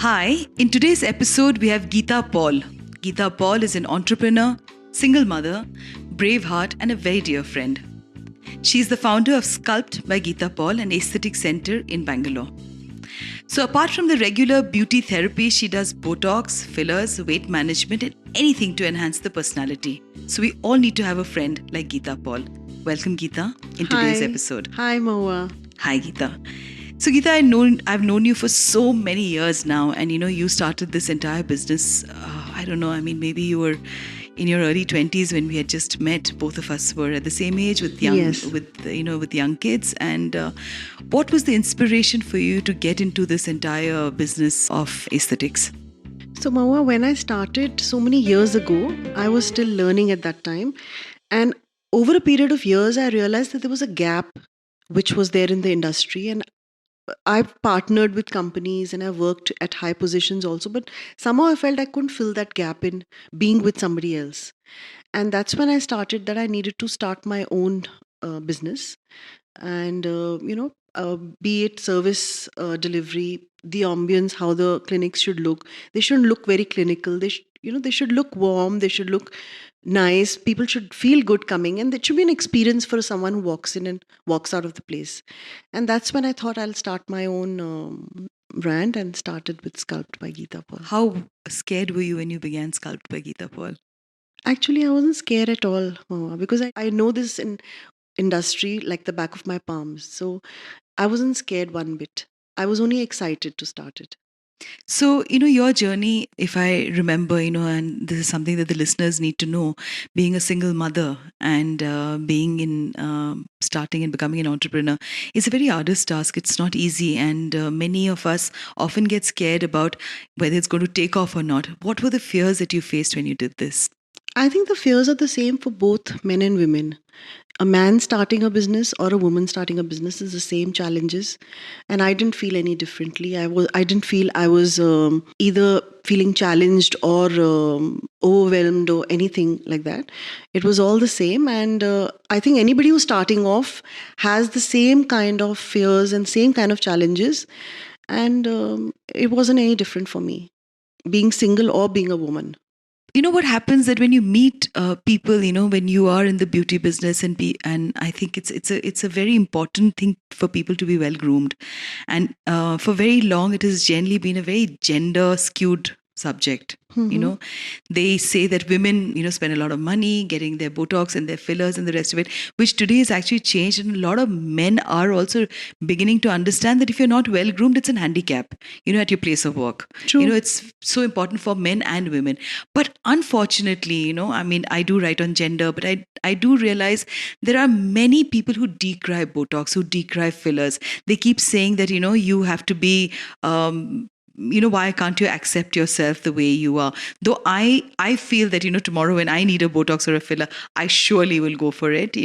Hi, in today's episode, we have Geeta Paul. Geeta Paul is an entrepreneur, single mother, brave heart, and a very dear friend. She is the founder of Sculpt by Geeta Paul, an aesthetic center in Bangalore. So, apart from the regular beauty therapy, she does Botox, fillers, weight management, and anything to enhance the personality. So, we all need to have a friend like Geeta Paul. Welcome, Geeta, in today's episode. Hi, Moa. Hi, Geeta. So, Geeta, I've known you for so many years now, and you started this entire business. I don't know. Maybe you were in your early 20s when we had just met. Both of us were at the same age with young kids. And what was the inspiration for you to get into this entire business of aesthetics? So, Moa, when I started so many years ago, I was still learning at that time, and over a period of years, I realized that there was a gap which was there in the industry, and I've partnered with companies and I've worked at high positions also, but somehow I felt I couldn't fill that gap in being with somebody else. And that's when I started that I needed to start my own business. And, be it service delivery, the ambience, how the clinics should look. They shouldn't look very clinical. They should look warm. They should look nice. People should feel good coming, and it should be an experience for someone who walks in and walks out of the place. And that's when I thought I'll start my own brand and started with Sculpt by Geeta Paul. How scared were you when you began Sculpt by Geeta Paul? Actually, I wasn't scared at all, because I know this industry like the back of my palms. So I wasn't scared one bit. I was only excited to start it. So, your journey, if I remember, and this is something that the listeners need to know, being a single mother and being in starting and becoming an entrepreneur is a very arduous task. It's not easy. And many of us often get scared about whether it's going to take off or not. What were the fears that you faced when you did this? I think the fears are the same for both men and women. A man starting a business or a woman starting a business is the same challenges, and I didn't feel any differently. I didn't feel I was either feeling challenged or overwhelmed or anything like that. It was all the same, and I think anybody who's starting off has the same kind of fears and same kind of challenges, and it wasn't any different for me, being single or being a woman. What happens that when you meet people, when you are in the beauty business and I think it's a very important thing for people to be well groomed, and for very long it has generally been a very gender skewed subject. Mm-hmm. They say that women spend a lot of money getting their Botox and their fillers and the rest of it, which today has actually changed, and a lot of men are also beginning to understand that if you're not well groomed, it's an handicap at your place of work. True. It's so important for men and women, but unfortunately I do write on gender, but I do realize there are many people who decry Botox, who decry fillers. They keep saying that you have to be why can't you accept yourself the way you are? Though I feel that, tomorrow when I need a Botox or a filler, I surely will go for it,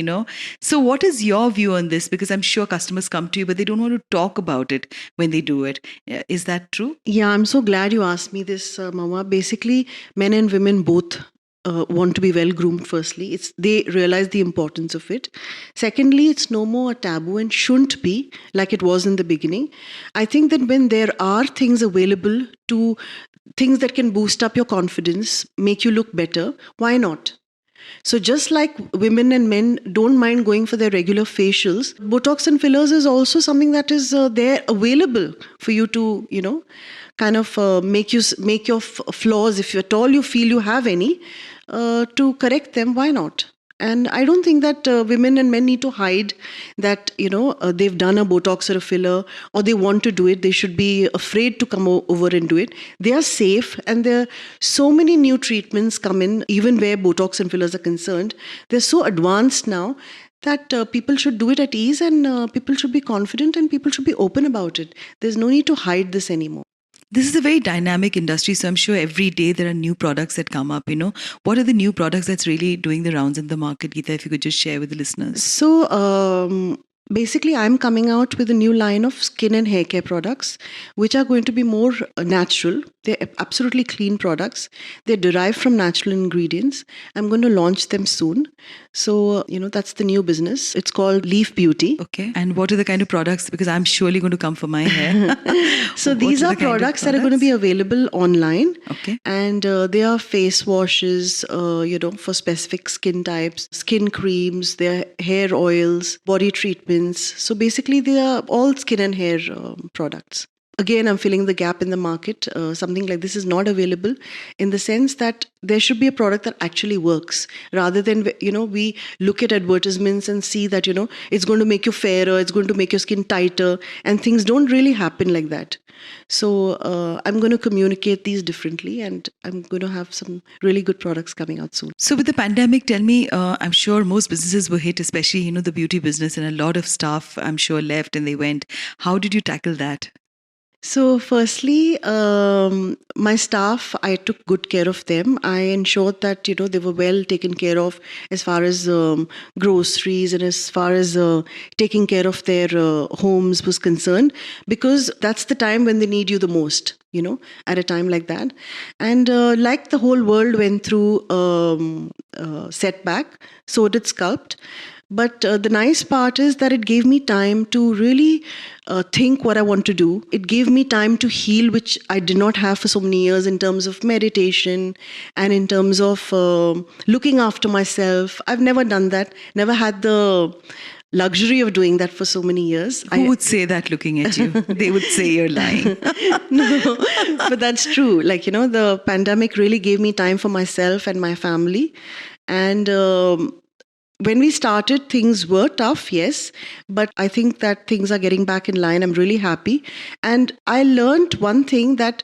So what is your view on this? Because I'm sure customers come to you, but they don't want to talk about it when they do it. Is that true? Yeah, I'm so glad you asked me this, Mama. Basically, men and women both want to be well groomed. Firstly, they realize the importance of it. Secondly, it's no more a taboo and shouldn't be like it was in the beginning. I think that when there are things available to things that can boost up your confidence, make you look better, why not? So just like women and men don't mind going for their regular facials, Botox and fillers is also something that is there available for you to, kind of make your flaws, if at all you feel you have any, to correct them. Why not? And I don't think that women and men need to hide that, they've done a Botox or a filler or they want to do it. They should be afraid to come over and do it. They are safe, and there are so many new treatments come in, even where Botox and fillers are concerned. They're so advanced now that people should do it at ease, and people should be confident, and people should be open about it. There's no need to hide this anymore. This is a very dynamic industry, so I'm sure every day there are new products that come up. What are the new products that's really doing the rounds in the market, Geeta? If you could just share with the listeners. So Basically, I'm coming out with a new line of skin and hair care products, which are going to be more natural. They're absolutely clean products. They're derived from natural ingredients. I'm going to launch them soon. So, that's the new business. It's called Leaf Beauty. Okay. And what are the kind of products? Because I'm surely going to come for my hair. So What these are are the kind of products that are going to be available online. Okay. And they are face washes, for specific skin types, skin creams, they are hair oils, body treatments. So basically, they are all skin and hair products. Again, I'm filling the gap in the market. Something like this is not available in the sense that there should be a product that actually works rather than, we look at advertisements and see that, it's going to make you fairer, it's going to make your skin tighter, and things don't really happen like that. So I'm going to communicate these differently, and I'm going to have some really good products coming out soon. So with the pandemic, tell me, I'm sure most businesses were hit, especially, the beauty business, and a lot of staff, I'm sure, left and they went. How did you tackle that? So, firstly, my staff, I took good care of them. I ensured that they were well taken care of as far as groceries and as far as taking care of their homes was concerned, because that's the time when they need you the most. At a time like that, and like the whole world went through setback, so did Sculpt. But the nice part is that it gave me time to really think what I want to do. It gave me time to heal, which I did not have for so many years in terms of meditation and in terms of looking after myself. I've never done that, never had the luxury of doing that for so many years. Who would say that looking at you? They would say you're lying. No, but that's true. Like, the pandemic really gave me time for myself and my family. And when we started, things were tough, yes, but I think that things are getting back in line. I'm really happy. And I learned one thing that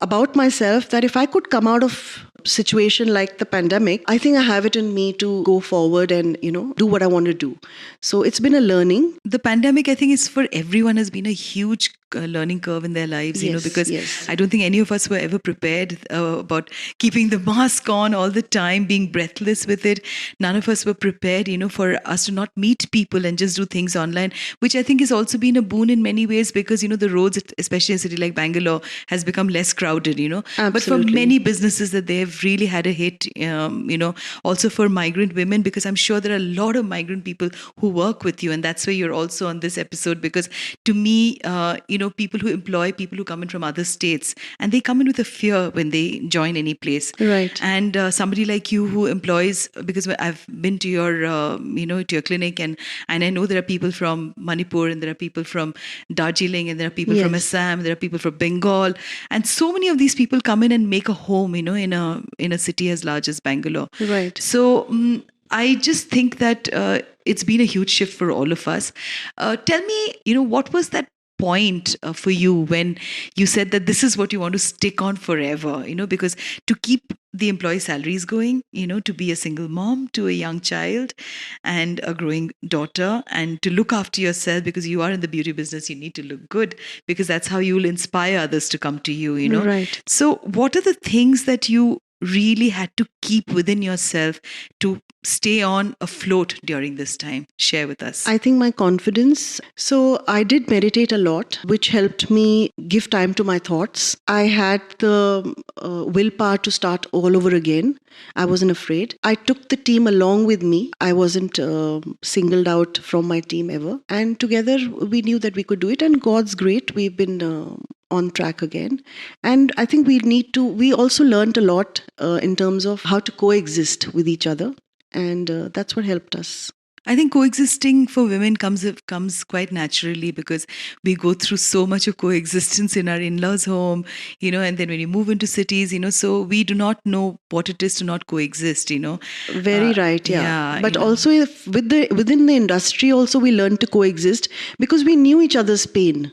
about myself, that if I could come out of situation like the pandemic, I think I have it in me to go forward and, do what I want to do. So it's been a learning. The pandemic, I think, is for everyone has been a huge learning curve in their lives, Yes, because yes. I don't think any of us were ever prepared about keeping the mask on all the time, being breathless with it. None of us were prepared, for us to not meet people and just do things online, which I think has also been a boon in many ways, because, the roads, especially in a city like Bangalore, has become less crowded, But for Absolutely. many businesses that they've really had a hit, also for migrant women, because I'm sure there are a lot of migrant people who work with you, and that's why you're also on this episode, because to me, people who employ people who come in from other states, and they come in with a fear when they join any place. Right. And somebody like you who employs, because I've been to your, to your clinic, and I know there are people from Manipur, and there are people from Darjeeling, and there are people from Yes. Assam, there are people from Bengal, and so many of these people come in and make a home, in a city as large as Bangalore. Right. So I just think that it's been a huge shift for all of us. Tell me, what was that point for you when you said that this is what you want to stick on forever, because to keep the employee salaries going, to be a single mom to a young child and a growing daughter, and to look after yourself, because you are in the beauty business, you need to look good, because that's how you will inspire others to come to you, Right. So what are the things that you really had to keep within yourself to stay on afloat during this time? Share with us. I think my confidence. So I did meditate a lot, which helped me give time to my thoughts. I had the willpower to start all over again. I wasn't afraid. I took the team along with me. I wasn't singled out from my team ever. And together we knew that we could do it. And God's great, we've been on track again. And I think we also learned a lot in terms of how to coexist with each other. And that's what helped us. I think coexisting for women comes quite naturally, because we go through so much of coexistence in our in-laws' home, and then when you move into cities, so we do not know what it is to not coexist, Very right, yeah. yeah, But also within the industry also we learned to coexist because we knew each other's pain.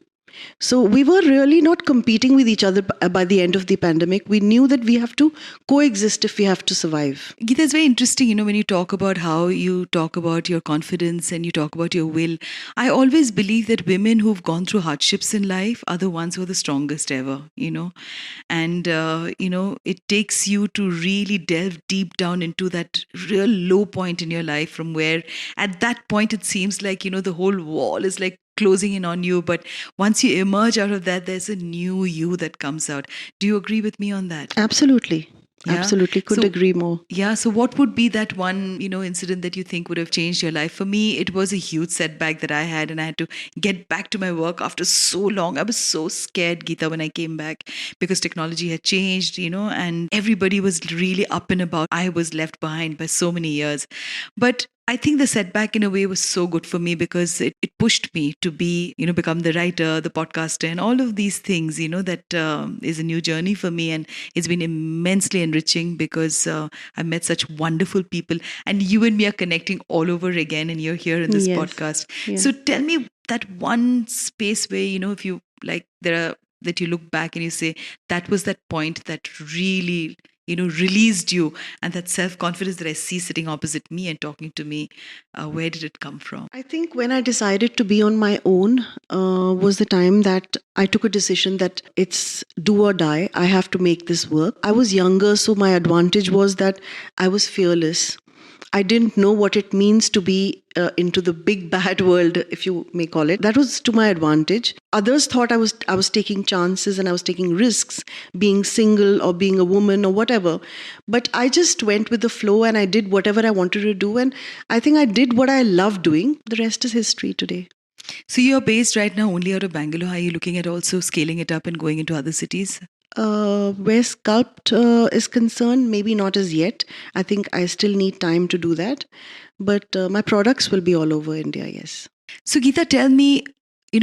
So we were really not competing with each other by the end of the pandemic. We knew that we have to coexist if we have to survive. Geeta, it's very interesting, when you talk about how you talk about your confidence and you talk about your will. I always believe that women who've gone through hardships in life are the ones who are the strongest ever. And, it takes you to really delve deep down into that real low point in your life from where at that point it seems like, the whole wall is like closing in on you. But once you emerge out of that, there's a new you that comes out. Do you agree with me on that? Absolutely. Yeah. Absolutely. Couldn't So- agree more. Yeah. So, what would be that one, incident that you think would have changed your life? For me, it was a huge setback that I had, and I had to get back to my work after so long. I was so scared, Geeta, when I came back because technology had changed, and everybody was really up and about. I was left behind by so many years. But I think the setback in a way was so good for me because it pushed me to be, become the writer, the podcaster, and all of these things, that is a new journey for me. And it's been immensely enriching because I've met such wonderful people. And you and me are connecting all over again, and you're here in this Yes. podcast. Yeah. So tell me that one space where, if you like, that you look back and you say, that was that point that really, released you, and that self-confidence that I see sitting opposite me and talking to me, where did it come from? I think when I decided to be on my own was the time that I took a decision that it's do or die. I have to make this work. I was younger, so my advantage was that I was fearless. I didn't know what it means to be into the big bad world, if you may call it. That was to my advantage. Others thought I was taking chances and I was taking risks, being single or being a woman or whatever. But I just went with the flow and I did whatever I wanted to do. And I think I did what I love doing. The rest is history today. So you're based right now only out of Bangalore. Are you looking at also scaling it up and going into other cities? Where Sculpt is concerned, maybe not as yet. I think I still need time to do that. But my products will be all over India, yes. So, Geeta, tell me,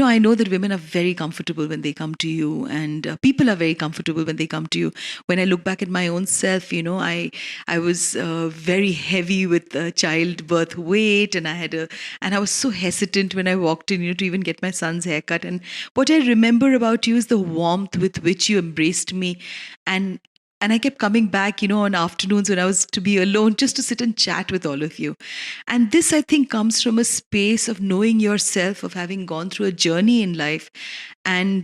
I know that women are very comfortable when they come to you, and people are very comfortable when they come to you. When I look back at my own self, I was very heavy with childbirth weight, and I was so hesitant when I walked in, to even get my son's haircut. And what I remember about you is the warmth with which you embraced me, and I kept coming back, on afternoons when I was to be alone just to sit and chat with all of you. And this, I think, comes from a space of knowing yourself, of having gone through a journey in life. And,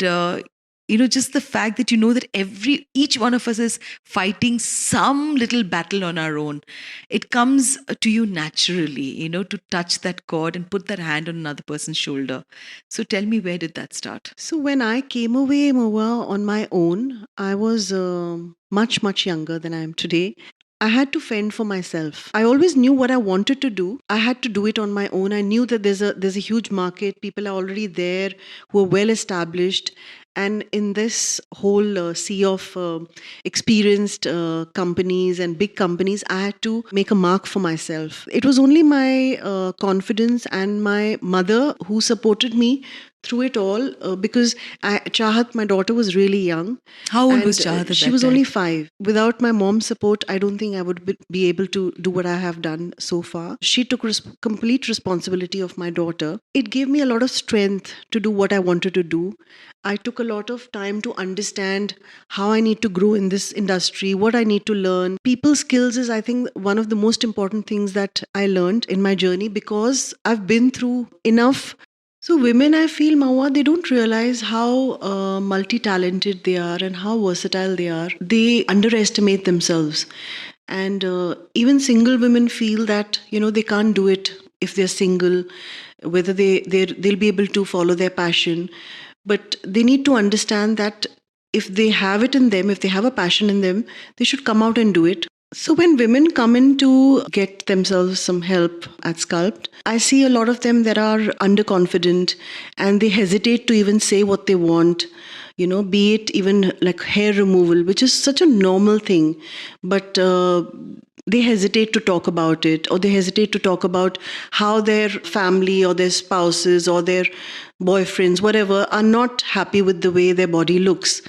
just the fact that that each one of us is fighting some little battle on our own. It comes to you naturally, to touch that chord and put that hand on another person's shoulder. So tell me, where did that start? So when I came away, Mawa, on my own, I was much, much younger than I am today. I had to fend for myself. I always knew what I wanted to do. I had to do it on my own. I knew that there's a huge market. People are already there who are well established. And in this whole sea of experienced companies and big companies, I had to make a mark for myself. It was only my confidence and my mother who supported me through it all because Chahat, my daughter, was really young. How old And, was Chahat at she that was time? only 5. Without my mom's support, I don't think I would be able to do what I have done so far. She took complete responsibility of my daughter. It gave me a lot of strength to do what I wanted to do. I took a lot of time to understand how I need to grow in this industry, what I need to learn. People skills is, I think, one of the most important things that I learned in my journey because I've been through enough. So women, I feel, Mawa, they don't realize how multi-talented they are and how versatile they are. They underestimate themselves. And even single women feel that, they can't do it if they're single, whether they'll be able to follow their passion. But they need to understand that if they have it in them, if they have a passion in them, they should come out and do it. So when women come in to get themselves some help at Sculpt, I see a lot of them that are underconfident and they hesitate to even say what they want, be it even like hair removal, which is such a normal thing. But they hesitate to talk about it, or they hesitate to talk about how their family or their spouses or their boyfriends, whatever, are not happy with the way their body looks.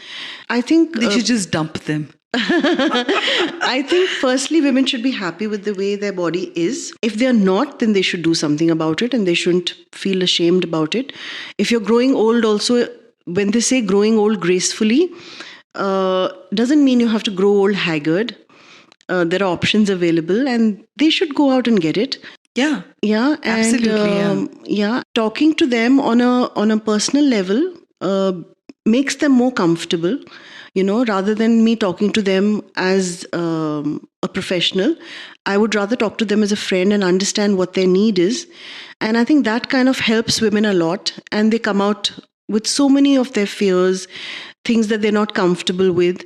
I think They should just dump them. I think firstly, women should be happy with the way their body is. If they're not, then they should do something about it and they shouldn't feel ashamed about it. If you're growing old also, when they say growing old gracefully, doesn't mean you have to grow old haggard. There are options available, and they should go out and get it. Yeah. Yeah, and Absolutely, yeah. talking to them on a personal level makes them more comfortable. Rather than me talking to them as a professional, I would rather talk to them as a friend and understand what their need is. And I think that kind of helps women a lot. And they come out with so many of their fears, things that they're not comfortable with.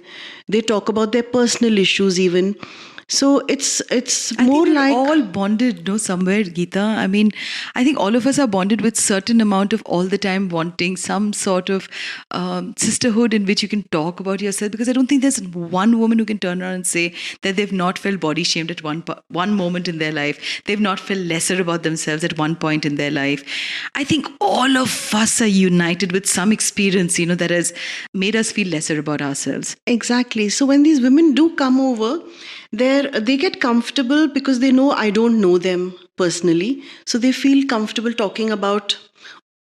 They talk about their personal issues even. So it's I more think we're like all bonded, somewhere, Geeta. I mean, I think all of us are bonded with certain amount of all the time wanting some sort of sisterhood in which you can talk about yourself. Because I don't think there's one woman who can turn around and say that they've not felt body shamed at one moment in their life. They've not felt lesser about themselves at one point in their life. I think all of us are united with some experience, that has made us feel lesser about ourselves. Exactly. So when these women do come over, they get comfortable because they know I don't know them personally. So they feel comfortable talking about.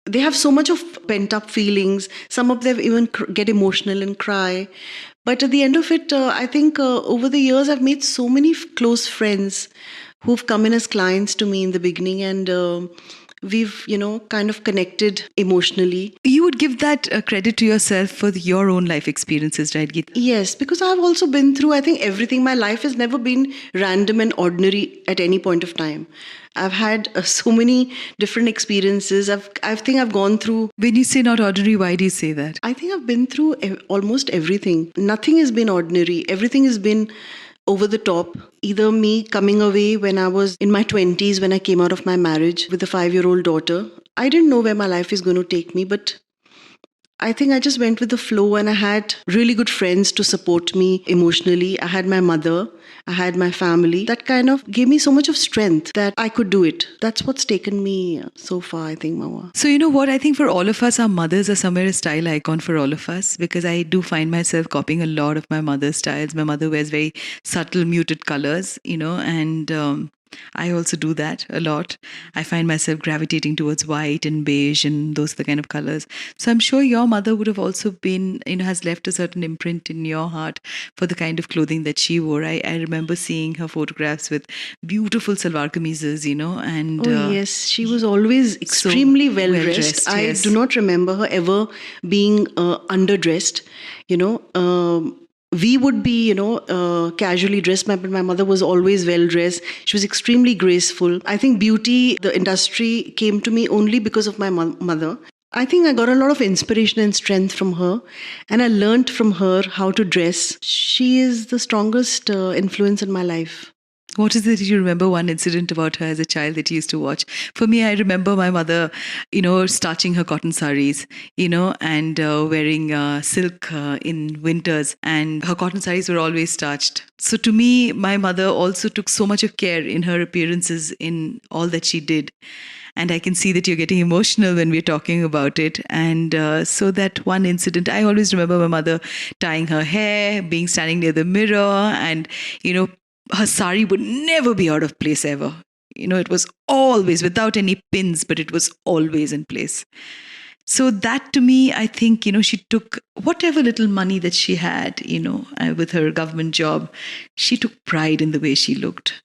They have so much of pent up feelings. Some of them even get emotional and cry. But at the end of it, I think over the years I've made so many close friends who've come in as clients to me in the beginning, and we've kind of connected emotionally. You would give that credit to yourself for your own life experiences, right, Geeta? Yes, because I've also been through, I think, everything. My life has never been random and ordinary at any point of time. I've had so many different experiences. I think I've gone through. When you say not ordinary, why do you say that? I think I've been through almost everything. Nothing has been ordinary. Everything has been over the top. Either me coming away when I was in my 20s, when I came out of my marriage with a 5-year-old daughter. I didn't know where my life is going to take me, but I think I just went with the flow, and I had really good friends to support me emotionally. I had my mother, I had my family. That kind of gave me so much of strength that I could do it. That's what's taken me so far, I think, Mama. So, you know what? I think for all of us, our mothers are somewhere a style icon for all of us, because I do find myself copying a lot of my mother's styles. My mother wears very subtle, muted colors, and I also do that a lot. I find myself gravitating towards white and beige, and those are the kind of colors. So I'm sure your mother would have also been, has left a certain imprint in your heart for the kind of clothing that she wore. I remember seeing her photographs with beautiful salwar kameezes, and Yes, she was always extremely well dressed. I yes. do not remember her ever being underdressed. We would be, casually dressed, but my mother was always well dressed. She was extremely graceful. I think beauty, the industry came to me only because of my mother. I think I got a lot of inspiration and strength from her, and I learned from her how to dress. She is the strongest influence in my life. What is it you remember one incident about her as a child that you used to watch? For me, I remember my mother, starching her cotton saris, and wearing silk in winters, and her cotton saris were always starched. So to me, my mother also took so much of care in her appearances in all that she did. And I can see that you're getting emotional when we're talking about it. And so that one incident, I always remember my mother tying her hair, standing near the mirror, and, her sari would never be out of place ever. It was always without any pins, but it was always in place. So that to me, I think, she took whatever little money that she had, with her government job, she took pride in the way she looked.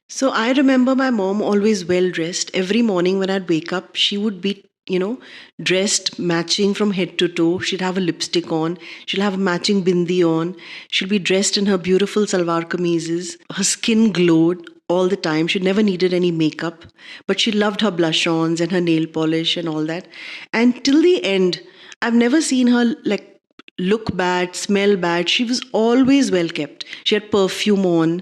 So I remember my mom always well dressed. Every morning when I'd wake up, she would be dressed matching from head to toe. She'd have a lipstick on. She'll have a matching bindi on. She'll be dressed in her beautiful salwar kameezes. Her skin glowed all the time. She never needed any makeup, but she loved her blush-ons and her nail polish and all that. And till the end, I've never seen her look bad, smell bad. She was always well kept. She had perfume on.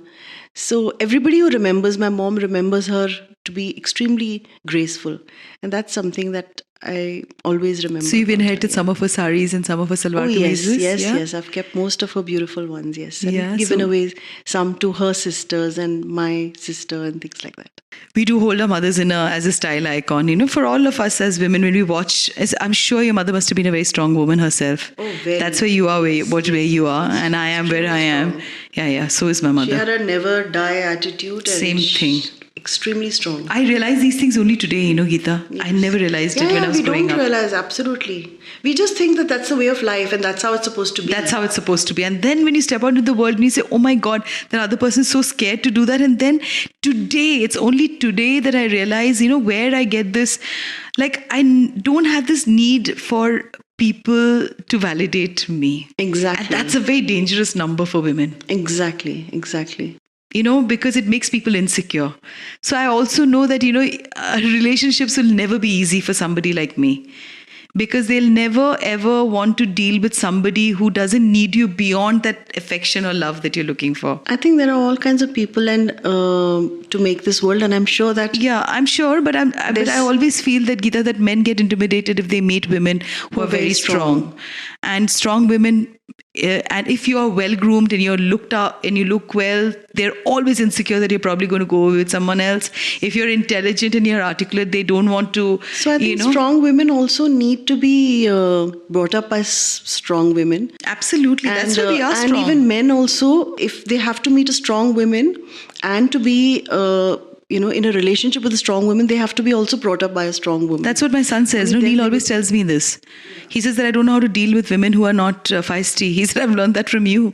So everybody who remembers my mom remembers her to be extremely graceful. And that's something that I always remember. So you've inherited some of her saris and some of her salwar kameezes? Yes. I've kept most of her beautiful ones, yes. And given away some to her sisters and my sister and things like that. We do hold our mothers as a style icon. For all of us as women, when we watch, I'm sure your mother must have been a very strong woman herself. Oh, very. That's where you are, where you are, and I am where I am. Yeah, so is my mother. She had a never die attitude. Same thing. extremely strong. I realize these things only today, Geeta. I never realized it when I was we growing don't up. realize, absolutely. We just think that that's the way of life and that's how it's supposed to be. That's how it's supposed to be. And then when you step out into the world and you say, oh my God, that other person is so scared to do that. And then today, it's only today that I realize, where I get this. Like, don't have this need for people to validate me. Exactly. And that's a very dangerous number for women. Exactly. Because it makes people insecure. So I also know that, relationships will never be easy for somebody like me. Because they'll never ever want to deal with somebody who doesn't need you beyond that affection or love that you're looking for. I think there are all kinds of people and to make this world, and I'm sure that... Yeah, I'm sure, but I always feel that, Geeta, that men get intimidated if they meet women who are very strong. And strong women, and if you are well groomed and you're looked up and you look well, they're always insecure that you're probably going to go with someone else. If you're intelligent and you're articulate, they don't want to. So I think strong women also need to be brought up by strong women. Absolutely, that's why we are strong. And even men also, if they have to meet a strong woman and to be in a relationship with a strong woman, they have to be also brought up by a strong woman. That's what my son says. Neil always tells me this. He says that I don't know how to deal with women who are not feisty. He said, I've learned that from you.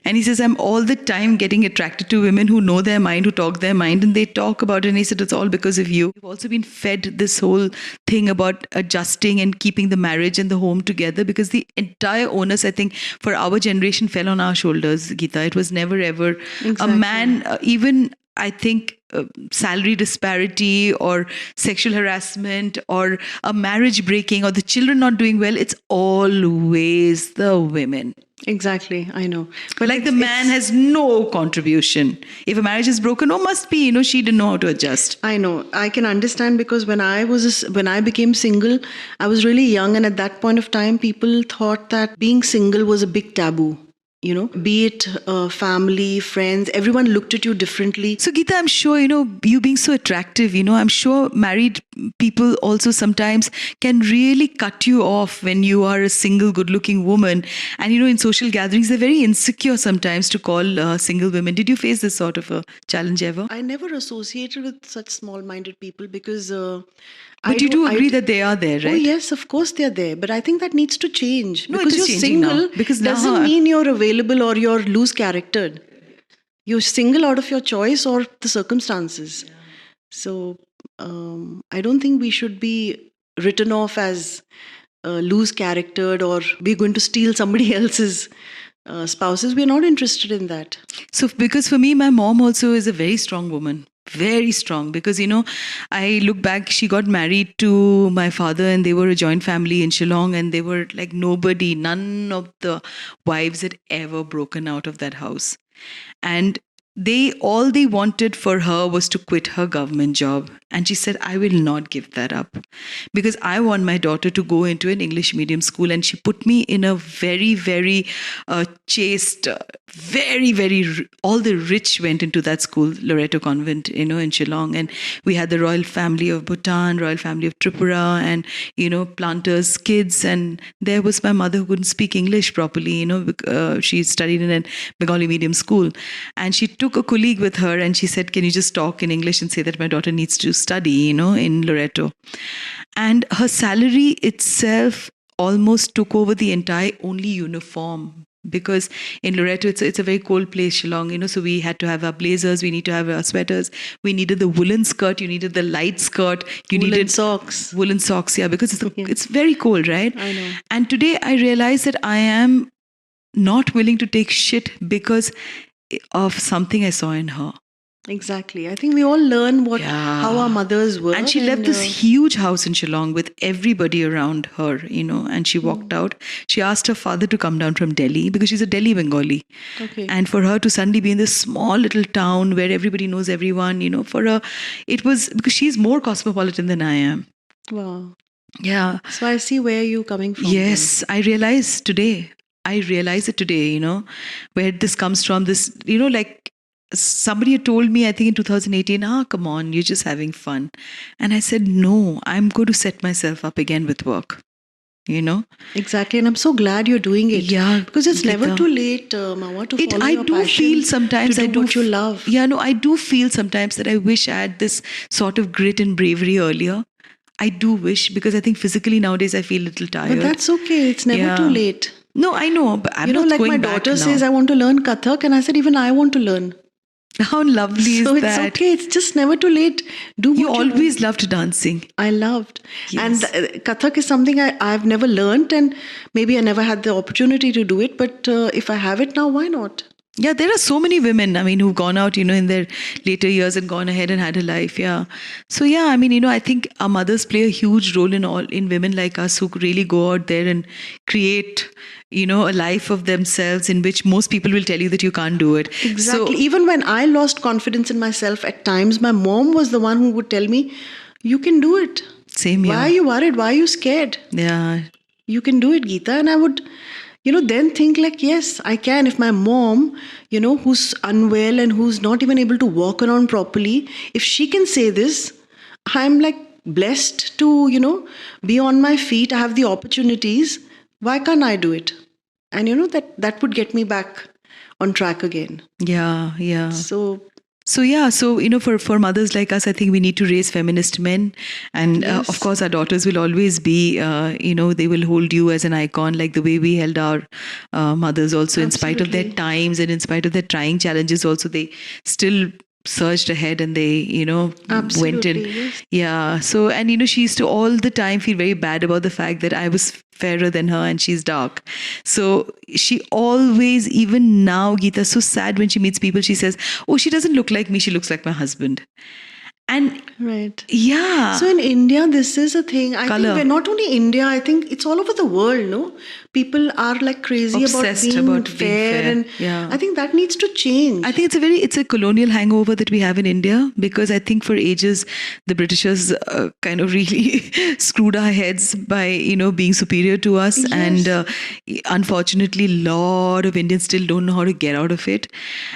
And he says, I'm all the time getting attracted to women who know their mind, who talk their mind, and they talk about it. And he said, it's all because of you. You've also been fed this whole thing about adjusting and keeping the marriage and the home together, because the entire onus, I think, for our generation fell on our shoulders, Geeta. It was never, ever a man, even... I think salary disparity or sexual harassment or a marriage breaking or the children not doing well, it's always the women. Exactly, I know. But like the man has no contribution. If a marriage is broken, must be, she didn't know how to adjust. I know. I can understand, because when I became single, I was really young, and at that point of time, people thought that being single was a big taboo. Be it family, friends, everyone looked at you differently. So Geeta, I'm sure, you being so attractive, I'm sure married people also sometimes can really cut you off when you are a single, good-looking woman. And, in social gatherings, they're very insecure sometimes to call single women. Did you face this sort of a challenge ever? I never associated with such small-minded people because... But you do agree that they are there, right? Oh, yes, of course they're there. But I think that needs to change. No, because it is you're changing single now. Because doesn't mean you're available or you're loose-charactered. You're single out of your choice or the circumstances. Yeah. So I don't think we should be written off as loose-charactered or we're going to steal somebody else's spouses. We're not interested in that. So because for me, my mom also is a very strong woman. Very strong, because I look back, she got married to my father and they were a joint family in Shillong, and they were like none of the wives had ever broken out of that house. And all they wanted for her was to quit her government job. And she said, I will not give that up, because I want my daughter to go into an English medium school. And she put me in a very, very chaste, very, very, all the rich went into that school, Loreto Convent, in Shillong. And we had the royal family of Bhutan, royal family of Tripura, and, planters' kids. And there was my mother who couldn't speak English properly, she studied in a Bengali medium school. And she took a colleague with her and she said, can you just talk in English and say that my daughter needs to study, in Loreto. And her salary itself almost took over the entire only uniform, because in Loreto, it's a very cold place, Shillong, so we had to have our blazers, we need to have our sweaters, we needed the woolen skirt, you needed the light skirt, you needed socks. Woolen socks, yeah, because it's very cold, right? I know. And today I realize that I am not willing to take shit because of something I saw in her. Exactly. I think we all learn how our mothers were. And she left this huge house in Shillong with everybody around her, and she walked out. She asked her father to come down from Delhi, because she's a Delhi Bengali. Okay. And for her to suddenly be in this small little town where everybody knows everyone, for her, it was because she's more cosmopolitan than I am. Wow. Yeah. So I see where you're coming from. Yes, I realize it today, where this comes from. This, like somebody had told me, I think in 2018, come on, you're just having fun. And I said, no, I'm going to set myself up again with work. you know. Exactly, and I'm so glad you're doing it. Yeah, because it's never Geeta. too late, Mawa, to follow I your do passion, feel sometimes to I do do what you love. Yeah, no, I do feel sometimes that I wish I had this sort of grit and bravery earlier. I do wish, because I think physically nowadays I feel a little tired. But that's okay. It's never too Yeah. late. No, I know, but I'm You know, not like going my back daughter now. says, I want to learn Kathak, and I said, even I want to learn. How lovely So is it's that? okay. It's just never too late. Do what You you love. always loved dancing. I loved. Yes. And Kathak is something I've never learned, and maybe I never had the opportunity to do it. But if I have it now, why not? Yeah, there are so many women, I mean, who've gone out, in their later years and gone ahead and had a life. Yeah. So, yeah, I mean, I think our mothers play a huge role in women like us who really go out there and create, a life of themselves in which most people will tell you that you can't do it. Exactly. So, Even when I lost confidence in myself at times, my mom was the one who would tell me, you can do it. same here. Why are you worried? Why are you scared? Yeah. You can do it, Geeta. And I would, then think like, yes, I can. If my mom, who's unwell and who's not even able to walk around properly, if she can say this, I'm like blessed to, be on my feet. I have the opportunities. Why can't I do it? And that would get me back on track again. Yeah. Yeah. So So for mothers like us, I think we need to raise feminist men, and Yes. of course our daughters will always be, they will hold you as an icon, like the way we held our mothers also, in spite of their Absolutely. times and in spite of their trying challenges. Also, they still surged ahead and they, went in. Absolutely, yes. Yeah. So, and she used to all the time feel very bad about the fact that I was fairer than her and she's dark. So she always, even now, Geeta, so sad when she meets people, she says, oh, she doesn't look like me, she looks like my husband. And Right. yeah. So in India, this is a thing. I Colour. think we're not only India, I think it's all over the world, no? People are like crazy Obsessed about about being being fair. fair. And Yeah. I think that needs to change. I think it's a colonial hangover that we have in India, because I think for ages the Britishers kind of really screwed our heads by being superior to us, Yes. and unfortunately, a lot of Indians still don't know how to get out of it.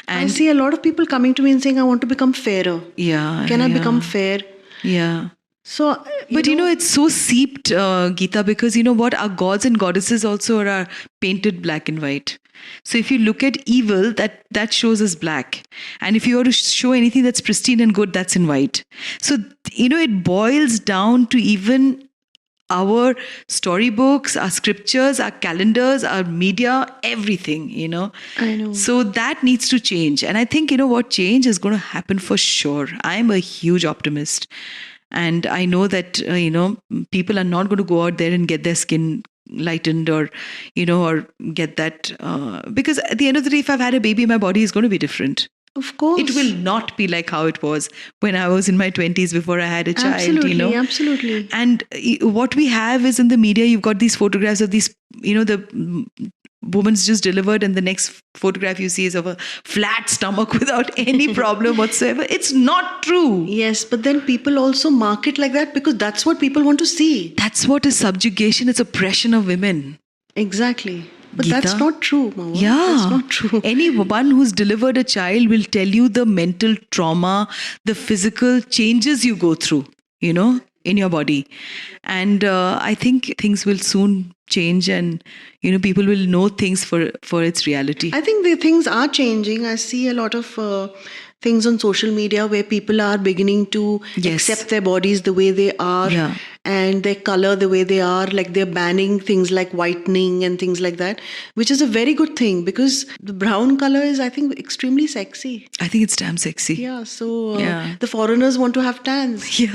I And see a lot of people coming to me and saying, I want to become fairer. yeah, Can I yeah, become fair? Yeah. So, But it's so seeped, Geeta, because what? Our gods and goddesses also are painted black and white. So if you look at evil, that shows us black. And if you were to show anything that's pristine and good, that's in white. So, it boils down to even our storybooks, our scriptures, our calendars, our media, everything, I know. So that needs to change. And I think, what change is going to happen for sure. I'm a huge optimist. And I know that, people are not going to go out there and get their skin lightened or get that. Because at the end of the day, if I've had a baby, my body is going to be different. Of course. It will not be like how it was when I was in my 20s before I had a child, Absolutely, absolutely. And what we have is in the media, you've got these photographs of these, the woman's just delivered, and the next photograph you see is of a flat stomach without any problem whatsoever. It's not true. Yes, but then people also market like that because that's what people want to see. That's what is subjugation. It's oppression of women. Exactly. But Geeta? That's not true, Mama. Yeah. That's not true. Anyone who's delivered a child will tell you the mental trauma, the physical changes you go through, in your body. And I think things will soon change, and, people will know things for its reality. I think the things are changing. I see a lot of things on social media where people are beginning to Yes. accept their bodies the way they are, Yeah. and their color the way they are. Like they're banning things like whitening and things like that, which is a very good thing because the brown color is, I think, extremely sexy. I think it's damn sexy. Yeah, so Yeah. the foreigners want to have tans. Yeah.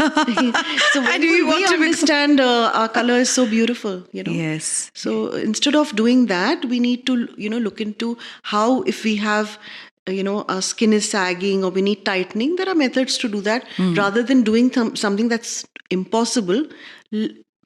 So And we want to become- understand our color is so beautiful, Yes. So instead of doing that, we need to, look into how, if we have, our skin is sagging or we need tightening, there are methods to do that. Rather than doing something that's impossible,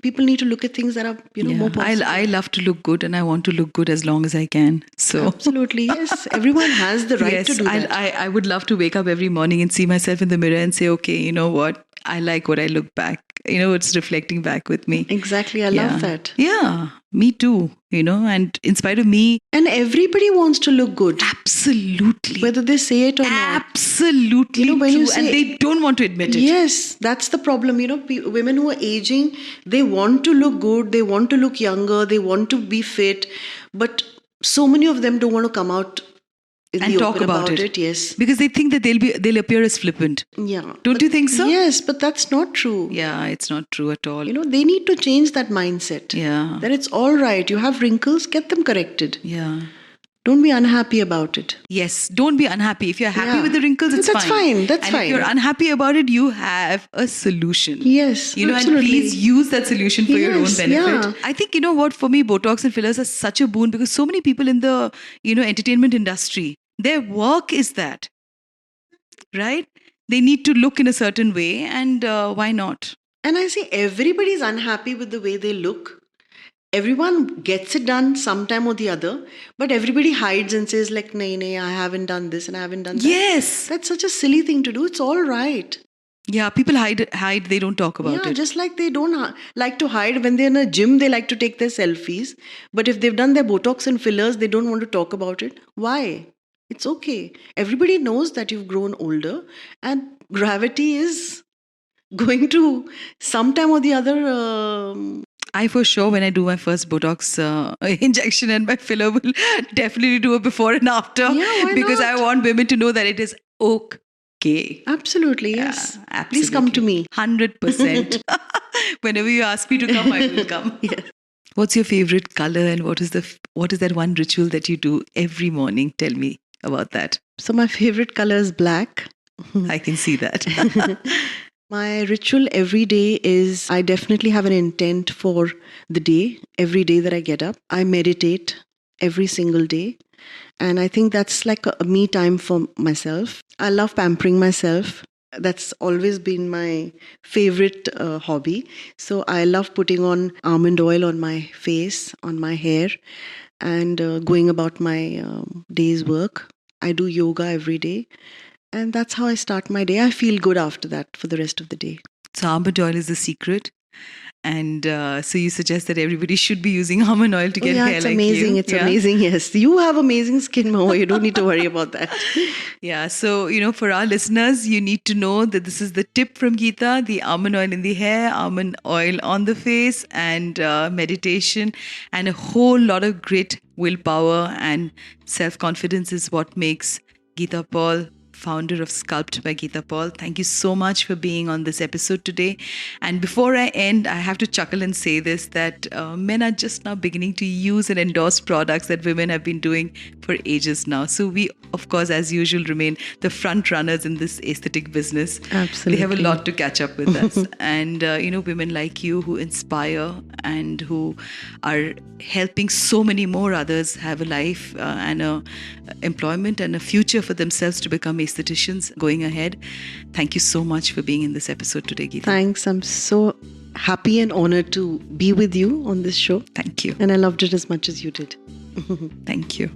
people need to look at things that are, more possible. I love to look good, and I want to look good as long as I can. So Absolutely, yes. Everyone has the right yes, to do that. I would love to wake up every morning and see myself in the mirror and say, okay, you know what? I like what I look back it's reflecting back with me. Exactly. I Yeah. love that. Yeah, me too, and in spite of me, And everybody wants to look good, absolutely, whether they say it or not. absolutely When you true, and say- they don't want to admit it. Yes, that's the problem. Women who are aging, they want to look good, they want to look younger, they want to be fit, but so many of them don't want to come out in And the talk open about it. Yes. Because they think that they'll appear as flippant. Yeah. Don't But- you think so? Yes, but that's not true. Yeah, it's not true at all. They need to change that mindset. Yeah. That it's all right. You have wrinkles, get them corrected. Yeah. Don't be unhappy about it. Yes, don't be unhappy. If you're happy Yeah. with the wrinkles, it's That's fine. That's and fine. if you're unhappy about it, you have a solution. Yes, And absolutely. please use that solution for your own Yes, benefit. yeah. I think, what, for me, Botox and fillers are such a boon because so many people in the, entertainment industry, their work is that, right? They need to look in a certain way, and why not? And I say everybody's unhappy with the way they look. Everyone gets it done sometime or the other, but everybody hides and says like, nay, I haven't done this and I haven't done that. Yes. That's such a silly thing to do. It's all right. Yeah, people hide, they don't talk about Yeah, it. just like they don't like to hide when they're in a gym, they like to take their selfies. But if they've done their Botox and fillers, they don't want to talk about it. Why? It's okay. Everybody knows that you've grown older and gravity is going to sometime or the other. I for sure, when I do my first Botox injection and my filler, will definitely do a before and after. Yeah, why because not? I want women to know that it is okay. Absolutely, yes. Yeah, Please come to me. 100%. Whenever you ask me to come, I will come. Yes. What's your favorite color, and what is that one ritual that you do every morning? Tell me about that. So my favorite color is black. I can see that. My ritual every day is I definitely have an intent for the day. Every day that I get up, I meditate every single day. And I think that's like a me time for myself. I love pampering myself. That's always been my favorite hobby. So I love putting on almond oil on my face, on my hair, and going about my day's work. I do yoga every day. And that's how I start my day. I feel good after that for the rest of the day. So almond oil is the secret. And so you suggest that everybody should be using almond oil to get hair it's like amazing. you. It's amazing. Yes, you have amazing skin, Mahua. You don't need to worry about that. Yeah. So, for our listeners, you need to know that this is the tip from Geeta: the almond oil in the hair, almond oil on the face, and meditation, and a whole lot of grit, willpower, and self-confidence is what makes Geeta Paul, founder of Sculpt by Geeta Paul. Thank you so much for being on this episode today. And before I end, I have to chuckle and say this, that men are just now beginning to use and endorse products that women have been doing for ages now. So we, of course, as usual, remain the front runners in this aesthetic business. Absolutely. We have a lot to catch up with us. And, women like you who inspire and who are helping so many more others have a life and a employment and a future for themselves to become aestheticians going ahead. Thank you so much for being in this episode today, Geeta. Thanks. I'm so happy and honored to be with you on this show. Thank you. And I loved it as much as you did. Thank you.